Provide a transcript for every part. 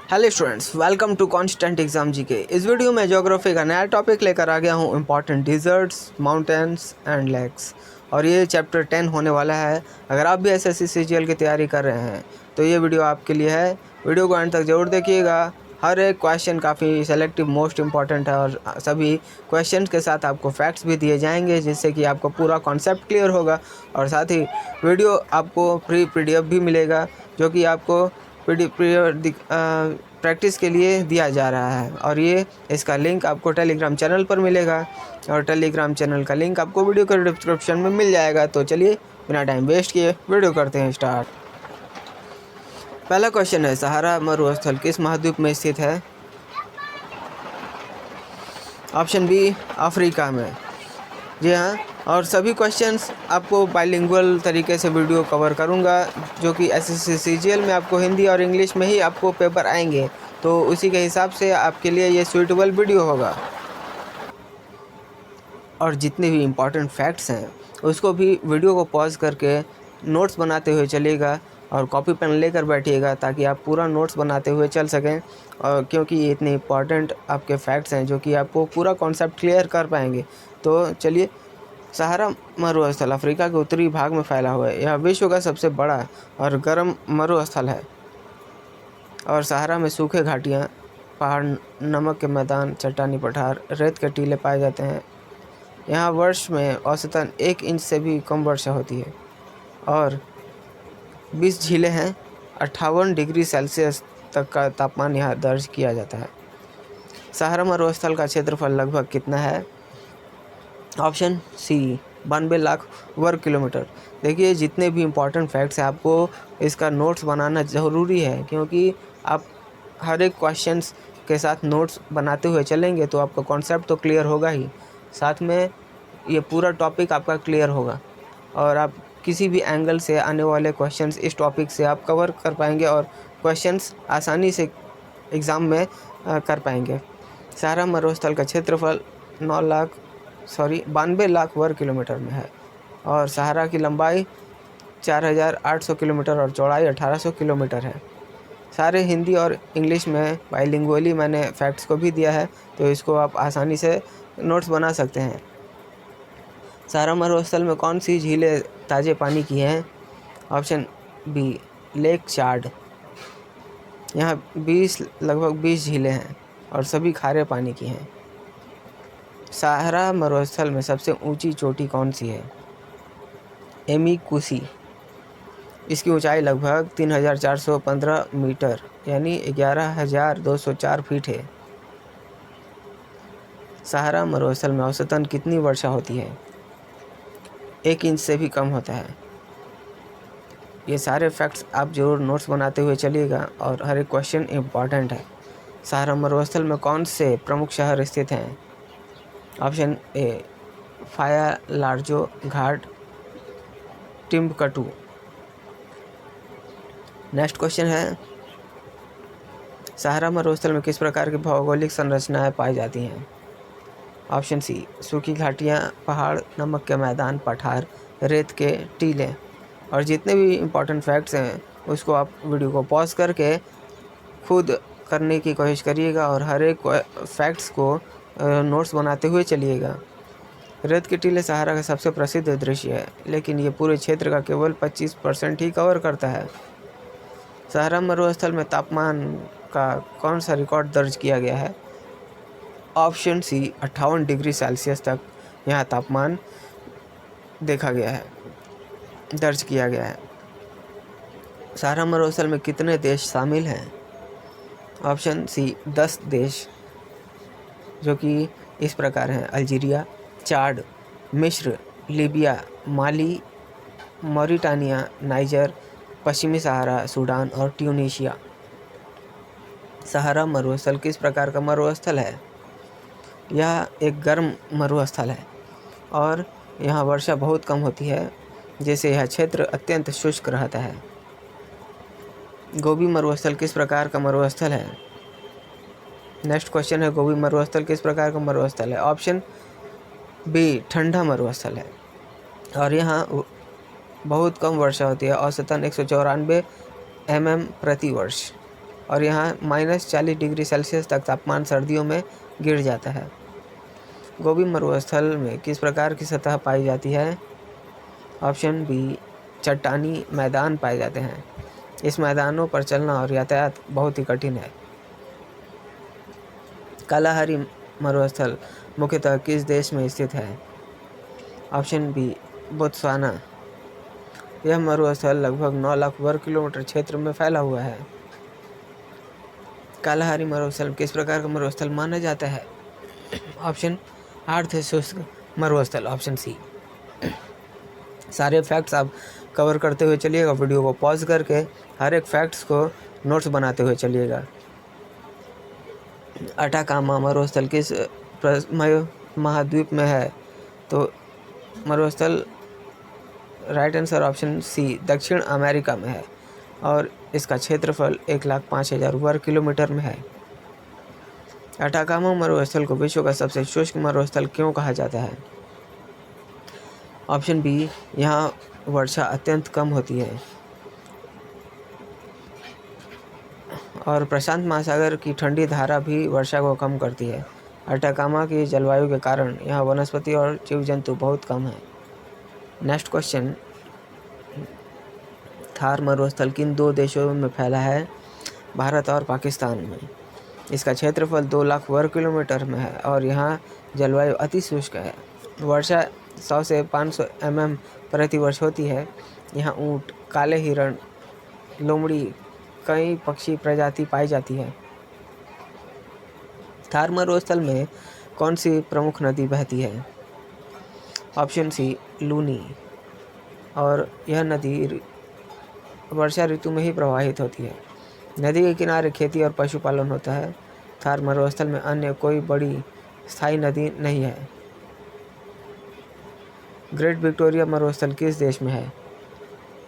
Hello students, welcome to constant exam GK. इस video में geography का नया टॉपिक लेकर आ गया हूँ, important deserts, mountains and lakes. और ये चैप्टर 10 होने वाला है। अगर आप भी एसएससी सीजीएल की तैयारी कर रहे हैं तो ये वीडियो आपके लिए है। वीडियो को एंड तक ज़रूर देखिएगा। हर एक क्वेश्चन काफ़ी सेलेक्टिव मोस्ट इंपॉर्टेंट है और सभी क्वेश्चन के साथ आपको फैक्ट्स भी दिए जाएंगे, जिससे कि आपको पूरा कॉन्सेप्ट क्लियर होगा। और साथ ही वीडियो आपको फ्री पीडीएफ भी मिलेगा, जो कि आपको प्रैक्टिस के लिए दिया जा रहा है। और ये इसका लिंक आपको टेलीग्राम चैनल पर मिलेगा, और टेलीग्राम चैनल का लिंक आपको वीडियो के डिस्क्रिप्शन में मिल जाएगा। तो चलिए बिना टाइम वेस्ट किए वीडियो करते हैं स्टार्ट। पहला क्वेश्चन है, सहारा मरुस्थल किस महाद्वीप में स्थित है? ऑप्शन बी, अफ्रीका में। जी हाँ, और सभी क्वेश्चंस आपको बाइलिंगुअल तरीके से वीडियो कवर करूंगा, जो कि एसएससी सीजीएल में आपको हिंदी और इंग्लिश में ही आपको पेपर आएंगे, तो उसी के हिसाब से आपके लिए ये सूटेबल वीडियो होगा। और जितने भी इम्पॉर्टेंट फैक्ट्स हैं उसको भी वीडियो को पॉज करके नोट्स बनाते हुए चलिएगा, और कॉपी पेन लेकर बैठिएगा ताकि आप पूरा नोट्स बनाते हुए चल सकें। और क्योंकि ये इतने इम्पॉर्टेंट आपके फैक्ट्स हैं जो कि आपको पूरा कॉन्सेप्ट क्लियर कर पाएंगे। तो चलिए, सहारा मरुस्थल अफ्रीका के उत्तरी भाग में फैला हुआ है। यह विश्व का सबसे बड़ा और गर्म मरुस्थल है। और सहारा में सूखे घाटियाँ, पहाड़, नमक के मैदान, चट्टानी पठार, रेत के टीले पाए जाते हैं। यहाँ वर्ष में औसतन 1 इंच से भी कम वर्षा होती है। और 20 झीलें हैं। 58 डिग्री सेल्सियस तक का तापमान यहाँ दर्ज किया जाता है। सहारा मरुस्थल का क्षेत्रफल लगभग कितना है? ऑप्शन सी, 92 लाख वर्ग किलोमीटर। देखिए, जितने भी इम्पॉर्टेंट फैक्ट्स हैं आपको इसका नोट्स बनाना ज़रूरी है, क्योंकि आप हर एक क्वेश्चंस के साथ नोट्स बनाते हुए चलेंगे तो आपका कॉन्सेप्ट तो क्लियर होगा ही, साथ में ये पूरा टॉपिक आपका क्लियर होगा, और आप किसी भी एंगल से आने वाले क्वेश्चंस इस टॉपिक से आप कवर कर पाएंगे और क्वेश्चंस आसानी से एग्ज़ाम में कर पाएंगे। सहारा मरुस्थल का क्षेत्रफल 92 लाख वर्ग किलोमीटर में है, और सहारा की लंबाई 4800 किलोमीटर और चौड़ाई 1800 किलोमीटर है। सारे हिंदी और इंग्लिश में बाइलिंगुअली मैंने फैक्ट्स को भी दिया है, तो इसको आप आसानी से नोट्स बना सकते हैं। सहारा मरुस्थल में कौन सी झीलें ताज़े पानी की हैं? ऑप्शन बी, लेक चाड। यहाँ लगभग 20 झीलें हैं और सभी खारे पानी की हैं। सहारा मरुस्थल में सबसे ऊंची चोटी कौन सी है? एमी कुसी। इसकी ऊंचाई लगभग 3415 मीटर यानी 11204 फीट है। सहारा मरुस्थल में औसतन कितनी वर्षा होती है? 1 इंच से भी कम होता है। ये सारे फैक्ट्स आप जरूर नोट्स बनाते हुए चलिएगा, और हर एक क्वेश्चन इम्पॉर्टेंट है। सहारा मरुस्थल में कौन से प्रमुख शहर स्थित हैं? ऑप्शन ए, फाया लार्जो घाट, टिम्बकटू। नेक्स्ट क्वेश्चन है, सहारा मरुस्थल में किस प्रकार की भौगोलिक संरचनाएं पाई जाती हैं? ऑप्शन सी, सूखी घाटियाँ, पहाड़, नमक के मैदान, पठार, रेत के टीले। और जितने भी इम्पॉर्टेंट फैक्ट्स हैं उसको आप वीडियो को पॉज करके खुद करने की कोशिश करिएगा, और हर एक फैक्ट्स को नोट्स बनाते हुए चलिएगा। रेत के टीले सहारा का सबसे प्रसिद्ध दृश्य है, लेकिन ये पूरे क्षेत्र का केवल 25% ही कवर करता है। सहारा मरुस्थल में तापमान का कौन सा रिकॉर्ड दर्ज किया गया है? ऑप्शन सी, 58 डिग्री सेल्सियस तक यहाँ तापमान देखा गया है, दर्ज किया गया है। सहारा मरुस्थल में कितने देश शामिल हैं? ऑप्शन सी, 10 देश, जो कि इस प्रकार हैं: अल्जीरिया, चाड, मिस्र, लीबिया, माली, मॉरिटानिया, नाइजर, पश्चिमी सहारा, सूडान और ट्यूनीशिया। सहारा मरुस्थल किस प्रकार का मरुस्थल है? यह एक गर्म मरुस्थल है, और यहाँ वर्षा बहुत कम होती है, जिससे यह क्षेत्र अत्यंत शुष्क रहता है। गोबी मरुस्थल किस प्रकार का मरुस्थल है? नेक्स्ट क्वेश्चन है, गोबी मरुस्थल किस प्रकार का मरुस्थल है? ऑप्शन बी, ठंडा मरुस्थल है, और यहाँ बहुत कम वर्षा होती है, औसतन 194 mm प्रति वर्ष। और यहाँ -40 डिग्री सेल्सियस तक तापमान सर्दियों में गिर जाता है। गोबी मरुस्थल में किस प्रकार की सतह पाई जाती है? ऑप्शन बी, चट्टानी मैदान पाए जाते हैं। इस मैदानों पर चलना और यातायात बहुत ही कठिन है। कालाहारी मरुस्थल मुख्यतः किस देश में स्थित है? Option B, Botswana. यह मरुस्थल लगभग 9 लाख वर्ग किलोमीटर क्षेत्र में फैला हुआ है। कालाहारी मरुस्थल किस प्रकार का मरुस्थल माना जाता है? ऑप्शन अर्ध शुष्क मरुस्थल, ऑप्शन सी। सारे फैक्ट्स आप कवर करते हुए चलिएगा, वीडियो को पॉज करके हर एक फैक्ट्स को नोट्स बनाते हुए चलिएगा। अटाकामा मरुस्थल किस महाद्वीप में है? तो मरुस्थल राइट आंसर ऑप्शन सी, दक्षिण अमेरिका में है और इसका क्षेत्रफल 1,05,000 वर्ग किलोमीटर में है। अटाकामा मरुस्थल को विश्व का सबसे शुष्क मरुस्थल क्यों कहा जाता है? ऑप्शन बी, यहाँ वर्षा अत्यंत कम होती है और प्रशांत महासागर की ठंडी धारा भी वर्षा को कम करती है। अटाकामा की जलवायु के कारण यहाँ वनस्पति और जीव जंतु बहुत कम है। नेक्स्ट क्वेश्चन, थार मरुस्थल किन 2 देशों में फैला है? भारत और पाकिस्तान में। इसका क्षेत्रफल 2 लाख वर्ग किलोमीटर में है और यहाँ जलवायु अति शुष्क है। वर्षा 100 से 500 mm प्रति वर्ष होती है। यहाँ ऊँट, काले हिरण, लोमड़ी, कई पक्षी प्रजाति पाई जाती है। थार मरुस्थल में कौन सी प्रमुख नदी बहती है? Option C, Luni. और यह नदी वर्षा ऋतु में ही प्रवाहित होती है। नदी के किनारे खेती और पशुपालन होता है। थार मरुस्थल में अन्य कोई बड़ी स्थायी नदी नहीं है। ग्रेट विक्टोरिया मरुस्थल किस देश में है?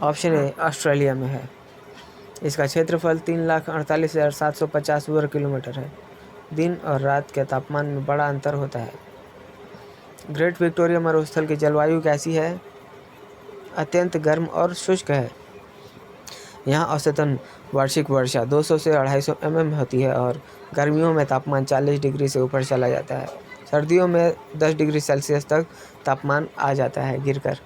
ऑप्शन ए, ऑस्ट्रेलिया में है। इसका क्षेत्रफल 3,48,750 वर्ग किलोमीटर है। दिन और रात के तापमान में बड़ा अंतर होता है। ग्रेट विक्टोरिया मरुस्थल की जलवायु कैसी है? अत्यंत गर्म और शुष्क है। यहाँ औसतन वार्षिक वर्षा 200 से 250 mm होती है और गर्मियों में तापमान 40 डिग्री से ऊपर चला जाता है। सर्दियों में 10 डिग्री सेल्सियस तक तापमान आ जाता है गिरकर।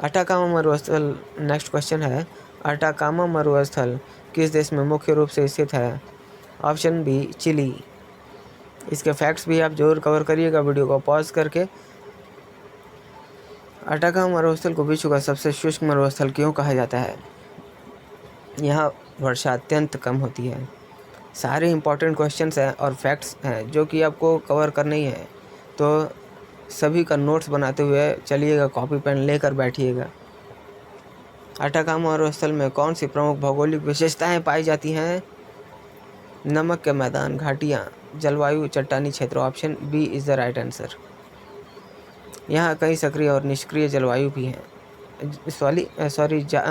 अटाकामा मरुस्थल, नेक्स्ट क्वेश्चन है, अटाकामा मरुस्थल किस देश में मुख्य रूप से स्थित है? Option B, Chile. इसके फैक्ट्स भी आप जरूर कवर करिएगा वीडियो को पॉज करके। अटाकामा मरुस्थल को विश्व का सबसे शुष्क मरुस्थल क्यों कहा जाता है? यहाँ वर्षा अत्यंत कम होती है। सारे इंपॉर्टेंट क्वेश्चंस हैं और फैक्ट्स हैं जो कि आपको कवर करने ही हैं, तो सभी का नोट्स बनाते हुए चलिएगा, कॉपी पेन लेकर बैठिएगा। अटाकामा मरुस्थल में कौन सी प्रमुख भौगोलिक विशेषताएं पाई जाती हैं? नमक के मैदान, घाटियाँ, जलवायु, चट्टानी क्षेत्र। Option B is the right answer. यहाँ कई सक्रिय और निष्क्रिय जलवायु भी हैं।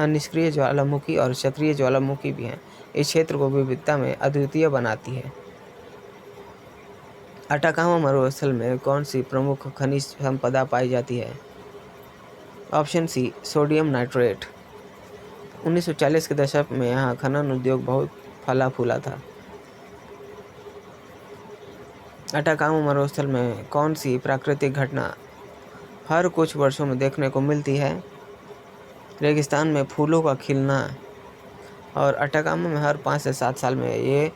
निष्क्रिय ज्वालामुखी और सक्रिय ज्वालामुखी भी हैं। इस क्षेत्र को विविधता में अद्वितीय बनाती है। अटाकामा मरुस्थल में कौन सी प्रमुख खनिज संपदा पाई जाती है? ऑप्शन सी, सोडियम नाइट्रेट। 1940 के दशक में यहाँ खनन उद्योग बहुत फला फूला था। अटाकामा मरुस्थल में कौन सी प्राकृतिक घटना हर कुछ वर्षों में देखने को मिलती है? रेगिस्तान में फूलों का खिलना, और अटाकामा में हर 5 से 7 साल में ये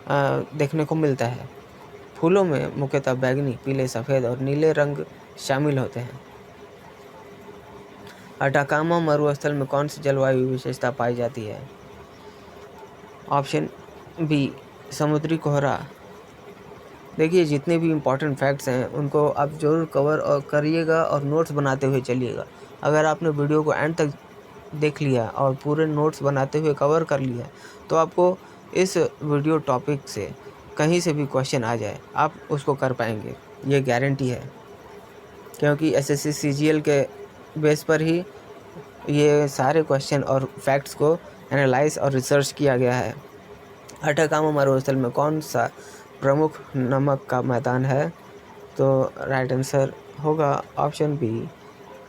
देखने को मिलता है। फूलों में मुख्यतः बैंगनी, पीले, सफ़ेद और नीले रंग शामिल होते हैं। अटाकामा मरुस्थल में कौन सी जलवायु विशेषता पाई जाती है? ऑप्शन बी, समुद्री कोहरा। देखिए, जितने भी इम्पॉर्टेंट फैक्ट्स हैं उनको आप ज़रूर कवर और करिएगा और नोट्स बनाते हुए चलिएगा। अगर आपने वीडियो को एंड तक देख लिया और पूरे नोट्स बनाते हुए कवर कर लिया तो आपको इस वीडियो टॉपिक से कहीं से भी क्वेश्चन आ जाए आप उसको कर पाएंगे, ये गारंटी है, क्योंकि एसएससी सीजीएल के बेस पर ही ये सारे क्वेश्चन और फैक्ट्स को एनालाइज और रिसर्च किया गया है। अटाकामा मरुस्थल में कौन सा प्रमुख नमक का मैदान है? तो राइट आंसर होगा ऑप्शन बी,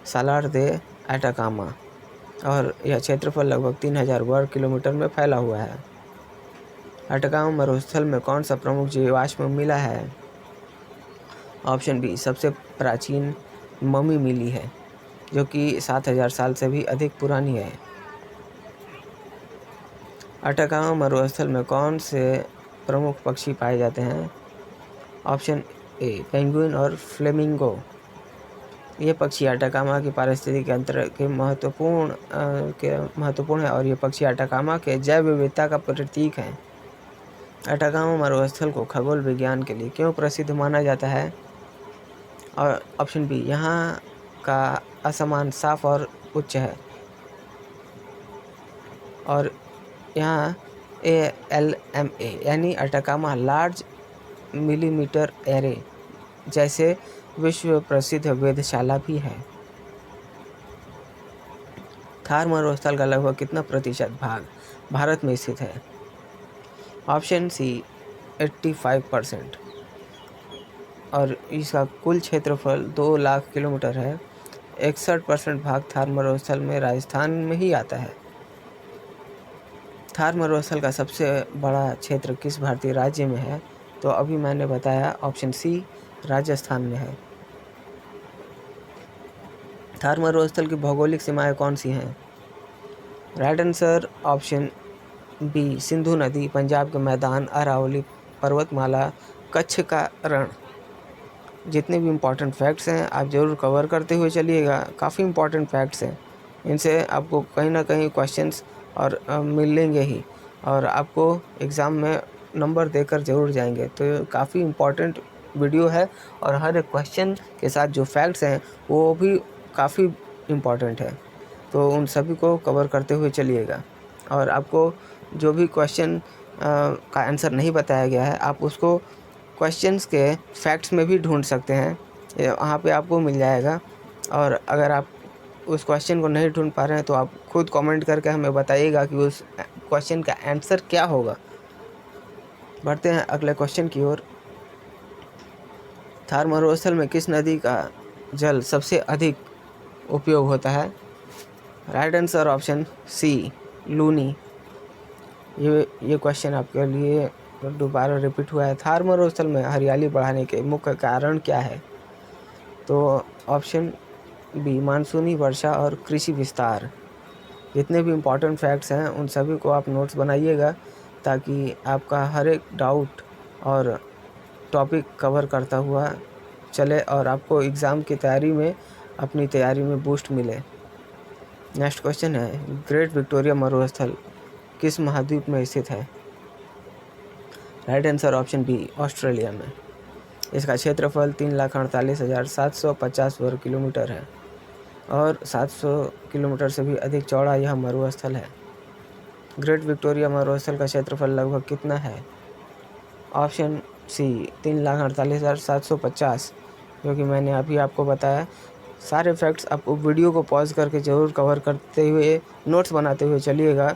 सालार दे अटाकामा, और यह क्षेत्रफल लगभग 3,000 वर्ग किलोमीटर में फैला हुआ है। अटकामा मरुस्थल में कौन सा प्रमुख जीवाश्म मिला है? ऑप्शन बी, सबसे प्राचीन मम्मी मिली है जो कि 7000 साल से भी अधिक पुरानी है। अटकामा मरुस्थल में कौन से प्रमुख पक्षी पाए जाते हैं? ऑप्शन ए, पेंगुइन और फ्लेमिंगो। ये पक्षी अटकामा की पारिस्थितिक तंत्र के महत्वपूर्ण है और ये पक्षी अटकामा के जैव विविधता का प्रतीक हैं। अटकामा मरुस्थल को खगोल विज्ञान के लिए क्यों प्रसिद्ध माना जाता है? और ऑप्शन बी, यहाँ का असमान साफ और उच्च है और यहाँ ALMA यानी अटकामा लार्ज मिलीमीटर एरे जैसे विश्व प्रसिद्ध वेधशाला भी है। थार मरुस्थल का लगभग कितना प्रतिशत भाग भारत में स्थित है? ऑप्शन सी, 85% और इसका कुल क्षेत्रफल 2 लाख किलोमीटर है। 61% भाग थार मरुस्थल में राजस्थान में ही आता है। थार मरुस्थल का सबसे बड़ा क्षेत्र किस भारतीय राज्य में है? तो अभी मैंने बताया ऑप्शन सी, राजस्थान में है। थार मरुस्थल की भौगोलिक सीमाएं कौन सी हैं? Right answer option B, Sindhu नदी, पंजाब के मैदान, अरावली पर्वतमाला, कच्छ का रण। जितने भी इम्पॉर्टेंट फैक्ट्स हैं आप ज़रूर कवर करते हुए चलिएगा। काफ़ी इम्पॉर्टेंट फैक्ट्स हैं, इनसे आपको कहीं ना कहीं क्वेश्चंस और मिलेंगे ही और आपको एग्ज़ाम में नंबर देकर ज़रूर जाएंगे। तो काफ़ी इम्पॉर्टेंट वीडियो है और हर एक क्वेश्चन के साथ जो फैक्ट्स हैं वो भी काफ़ी इम्पॉर्टेंट है, तो उन सभी को कवर करते हुए चलिएगा। और आपको जो भी क्वेश्चन का आंसर नहीं बताया गया है आप उसको क्वेश्चंस के फैक्ट्स में भी ढूंढ सकते हैं, वहाँ पे आपको मिल जाएगा। और अगर आप उस क्वेश्चन को नहीं ढूंढ पा रहे हैं तो आप खुद कमेंट करके हमें बताइएगा कि उस क्वेश्चन का आंसर क्या होगा। बढ़ते हैं अगले क्वेश्चन की ओर। थार मरुस्थल में किस नदी का जल सबसे अधिक उपयोग होता है? Right answer option C, Luni. ये क्वेश्चन आपके लिए दोबारा रिपीट हुआ है। थार मरुस्थल में हरियाली बढ़ाने के मुख्य कारण क्या है? तो ऑप्शन बी, मानसूनी वर्षा और कृषि विस्तार। जितने भी इम्पॉर्टेंट फैक्ट्स हैं उन सभी को आप नोट्स बनाइएगा ताकि आपका हर एक डाउट और टॉपिक कवर करता हुआ चले और आपको एग्ज़ाम की तैयारी में अपनी तैयारी में बूस्ट मिले। नेक्स्ट क्वेश्चन है, ग्रेट विक्टोरिया मरुस्थल किस महाद्वीप में स्थित है? Right answer option B, Australia में। इसका क्षेत्रफल 3,48,750 वर्ग किलोमीटर है और 700 किलोमीटर से भी अधिक चौड़ा यह मरुस्थल है। ग्रेट विक्टोरिया मरुस्थल का क्षेत्रफल लगभग कितना है? ऑप्शन सी, 3,48,750, जो कि मैंने अभी आपको बताया। सारे फैक्ट्स आपको वीडियो को पॉज करके ज़रूर कवर करते हुए नोट्स बनाते हुए चलिएगा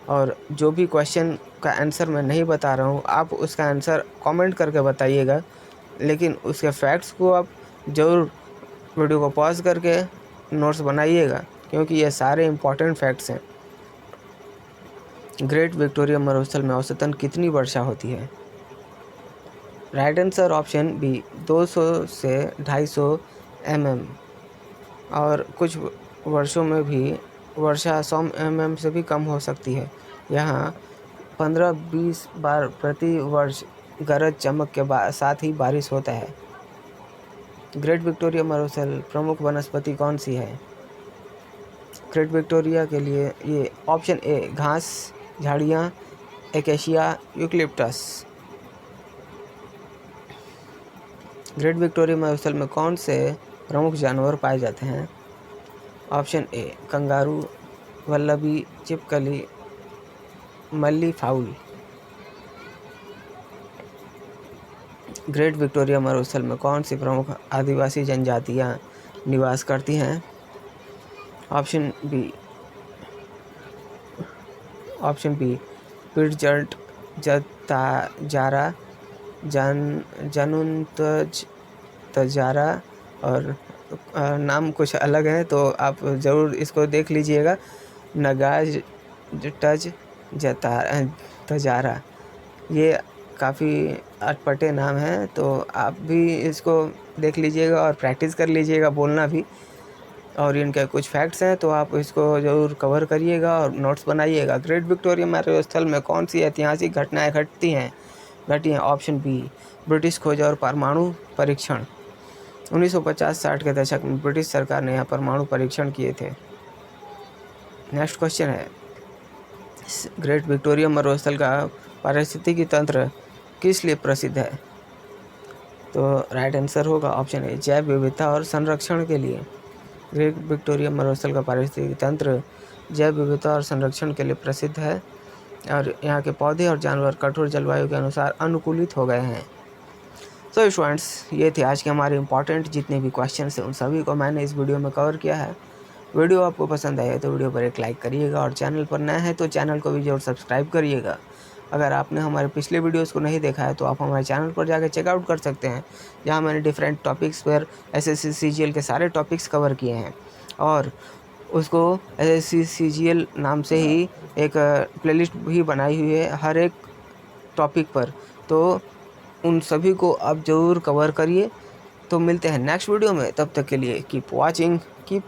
और जो भी क्वेश्चन का आंसर मैं नहीं बता रहा हूँ आप उसका आंसर कमेंट करके बताइएगा, लेकिन उसके फैक्ट्स को आप ज़रूर वीडियो को पॉज करके नोट्स बनाइएगा क्योंकि ये सारे इम्पॉर्टेंट फैक्ट्स हैं। ग्रेट विक्टोरिया मरुस्थल में औसतन कितनी वर्षा होती है? राइट आंसर ऑप्शन बी, 200 से 250 mm और कुछ वर्षों में भी वर्षा 100 mm से भी कम हो सकती है। यहाँ 15-20 बार प्रति वर्ष गरज चमक के साथ ही बारिश होता है। ग्रेट विक्टोरिया मरुस्थल प्रमुख वनस्पति कौन सी है? ग्रेट विक्टोरिया के लिए ये ऑप्शन ए, घास, झाड़ियाँ, एकेशिया, यूकलिप्टस। ग्रेट विक्टोरिया मरुस्थल में कौन से प्रमुख जानवर पाए जाते हैं? ऑप्शन ए, कंगारू, वल्लभी, चिपकली, मल्ली फाउल। ग्रेट विक्टोरिया मरुस्थल में कौन सी प्रमुख आदिवासी जनजातियां निवास करती हैं? ऑप्शन बी, पिटजर्ट, जारा, जानुन तजारा और नाम कुछ अलग है तो आप ज़रूर इसको देख लीजिएगा। नगाज, टज, तजारा। ये काफ़ी अटपटे नाम हैं, तो आप भी इसको देख लीजिएगा और प्रैक्टिस कर लीजिएगा बोलना भी। और इनके कुछ फैक्ट्स हैं तो आप इसको ज़रूर कवर करिएगा और नोट्स बनाइएगा। ग्रेट विक्टोरिया मेमोरियल स्थल में कौन सी ऐतिहासिक घटनाएं घटी हैं? ऑप्शन बी, ब्रिटिश खोज और परमाणु परीक्षण। 1950-60 के दशक में ब्रिटिश सरकार ने यहाँ परमाणु परीक्षण किए थे। नेक्स्ट क्वेश्चन है, ग्रेट विक्टोरिया मेमोरियल स्थल का पारिस्थितिकी तंत्र किस लिए प्रसिद्ध है? तो राइट आंसर होगा ऑप्शन ए, जैव विविधता और संरक्षण के लिए। ग्रेट विक्टोरिया मेमोरियल स्थल का पारिस्थितिकी तंत्र जैव विविधता और संरक्षण के लिए प्रसिद्ध है और यहाँ के पौधे और जानवर कठोर जलवायु के अनुसार अनुकूलित हो गए हैं। सो स्टूडेंट्स, ये थे आज के हमारे इंपॉर्टेंट जितने भी क्वेश्चन हैं उन सभी को मैंने इस वीडियो में कवर किया है। वीडियो आपको पसंद आए तो वीडियो पर एक लाइक करिएगा और चैनल पर नया है तो चैनल को भी जरूर सब्सक्राइब करिएगा। अगर आपने हमारे पिछले वीडियोस को नहीं देखा है तो आप हमारे चैनल पर जाकर चेकआउट कर सकते हैं, जहां मैंने डिफरेंट टॉपिक्स पर एसएससी सीजीएल के सारे टॉपिक्स कवर किए हैं और उसको एसएससी सीजीएल नाम से ही एक प्लेलिस्ट भी बनाई हुई है हर एक टॉपिक पर, तो उन सभी को आप ज़रूर कवर करिए। तो मिलते हैं नेक्स्ट वीडियो में, तब तक के लिए कीप वॉचिंग, कीप